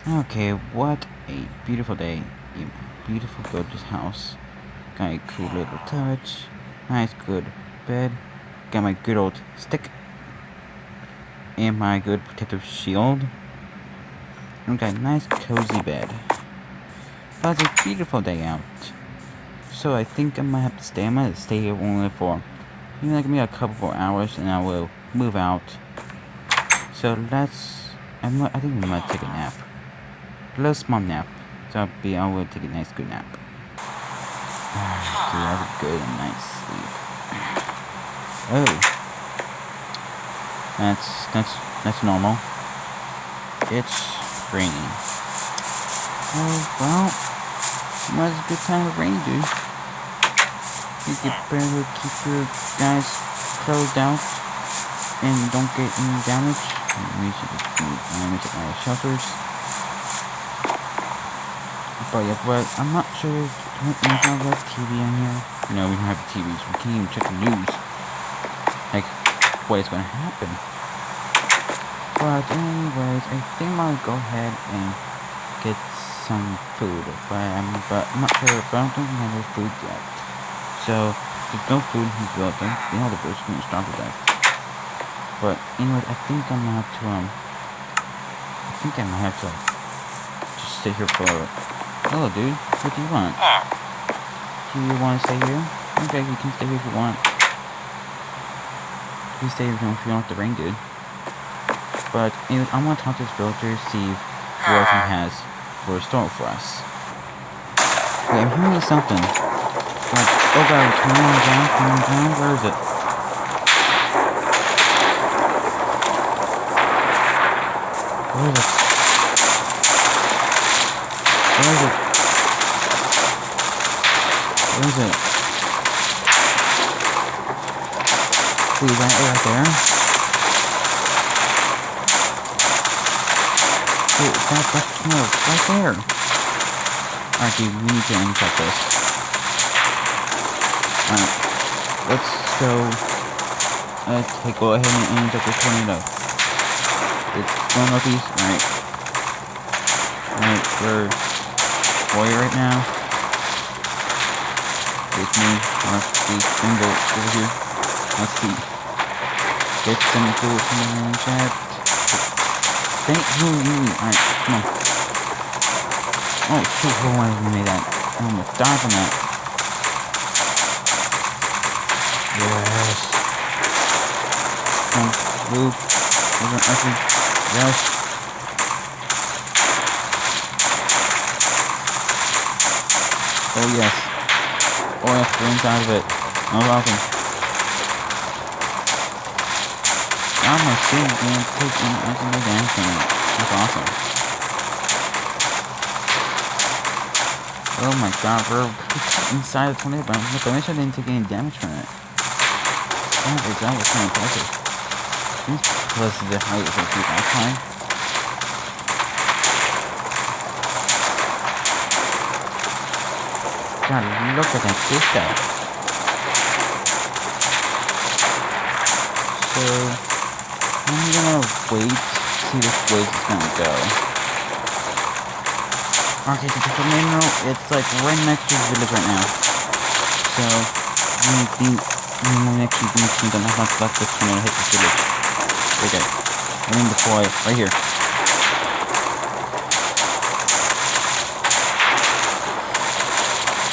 Okay, what a beautiful day. A beautiful, gorgeous house. Got a cool little touch. Nice, good bed. Got my good old stick. And my good protective shield. And got a nice, cozy bed. But it's a beautiful day out. So I think I might have to stay. I might stay here only for, like maybe a couple more hours and I will move out. So I think I might take a nap. A little small nap. So I will take a nice good nap. Okay, have a good night's sleep. Oh. That's normal. It's raining. Oh, well, was a good time of rain, dude. You better keep your guys closed out and don't get any damage. We should damage at our shelters. But yeah, but I'm not sure we don't have TV on here. No, we don't have TVs. We can't even check the news. Like, what is going to happen? But anyways, I think I'll go ahead and get some food. But I'm not sure. But I don't think we have no food yet. So if there's no food in the building, the birds are going to starve to death. But anyways, I think I'm gonna have to just stay here for. Hello, dude. What do you want? Do you want to stay here? Okay, you can stay here if you want. You stay here if you don't want the rain, dude. But anyways, I want to talk to this villager, see what he has for a store for us. Wait, I'm hearing something. Oh god, turn around, where is it? Where is it? Where is it? Where is it? Wait, right there? Wait, that's no, right there. Actually, we need to uncheck this. Alright, let's go. Okay, go ahead and inject this tornado. It's going northeast. Alright. Alright, we're warrior right now. It's me. Let's go over here. Let's see. Get some cool in the chat. Thank you. Alright, come on. Oh shoot, I made that. I almost died from that. Yes. Come on, move. Actually, yes. Oh yes. Oh yes, we're inside of it. No problem. Now my shit didn't take any damage from it. That's awesome. Oh my god, we're inside the tornado, but I wish I didn't take any damage from it. That was kind of impressive. Plus the height is like that high. God, look at that fish guy. So I'm gonna wait, see which way it's gonna go. Okay, the tornado, it's like right next to the village right now. So we actually think that not let this tornado hit the village. Okay, we're gonna deploy right here.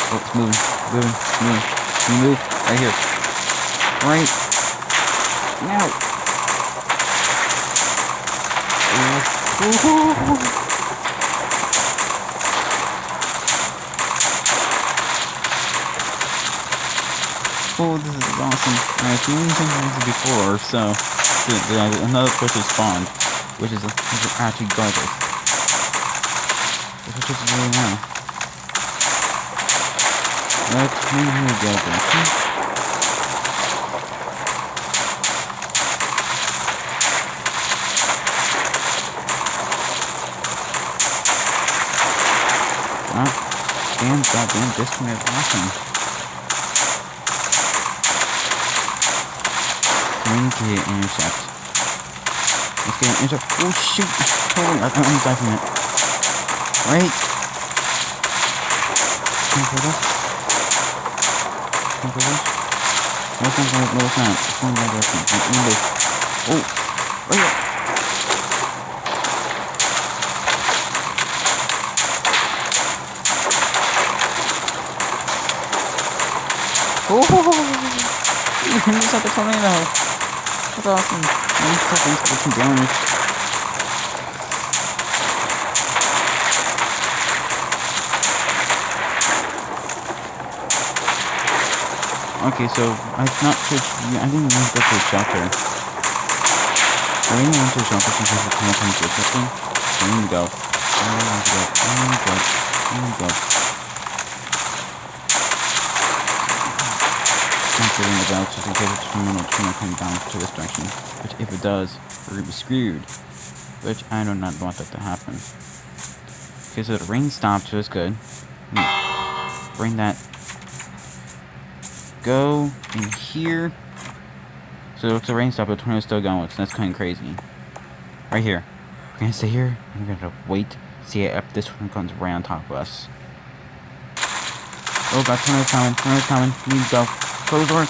Oh, it's moving. Move right here. Right now. Oh, this is awesome. Alright, so we've seen this before, so another person spawned, which is actually gorgeous. Which is really now. Let's move together. Goddamn, this one is awesome. We need to intercept. Let's get an intercept. Oh shoot! Holy, I almost died from it. Wait! Can I play this? Can I play this? No, it's not. No, it's not. It's going in that direction. Oh! Wait! Oh! You just had the tornado! That's awesome! Nice seconds for some damage. Okay, so I'm not sure. I didn't even go to the shelter. I really went to the shelter since there's a ton of times or something. I need to go. I need to go. I need to go. I need to go. Not getting the bell just in case it's going to come down to this direction. Which, if it does, we're going to be screwed. Which I do not want that to happen. Okay, so the rain stopped, so it's good. Bring that. Go in here. So if the rain stopped, the tornado's still going, so that's kind of crazy. Right here. We're gonna stay here, and we're gonna wait, see if this one comes right on top of us. Oh god, tornado's coming, tornado's coming. We need to go. Close the door.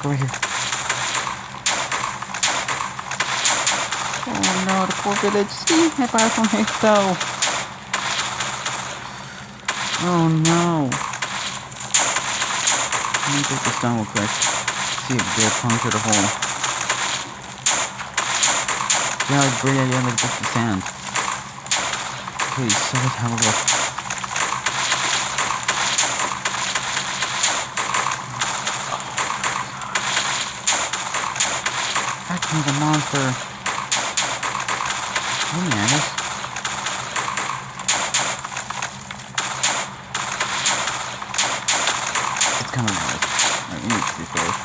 Go right here. Oh no, the poor village. See, my fire from though. Oh no. Let me take this down real quick. See if they're puncture the hole. Yeah, like great idea, like just the sand. Please, so let's have a look. That one's a monster. Oh man, this. It's coming at us. Alright, we need to do this.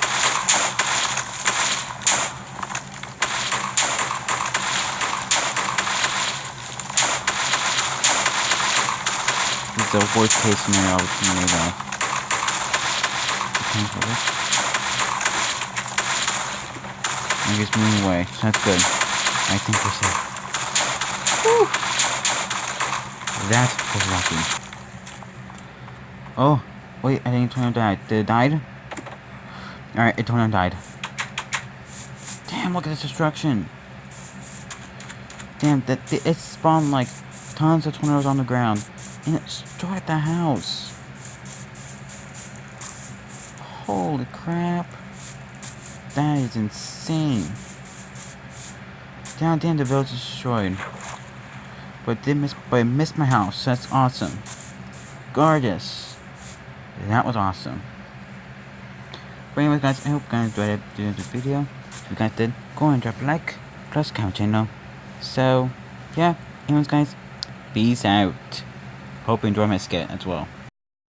This is the worst case scenario with tornado. I'm just moving away, so that's good. I think we're safe. Woo! That was lucky. Oh, wait, I think tornado died. Did it die? Alright, tornado died. Damn, look at this destruction. Damn, it spawned like tons of tornadoes on the ground. And it destroyed the house. Holy crap. That is insane. Damn, the village is destroyed. But it missed my house. That's awesome. Gorgeous. That was awesome. But anyways guys, I hope you guys enjoyed the video. If you guys did, go and drop a like, plus comment channel. So, yeah, anyways guys, peace out. Hope you enjoy my skit as well.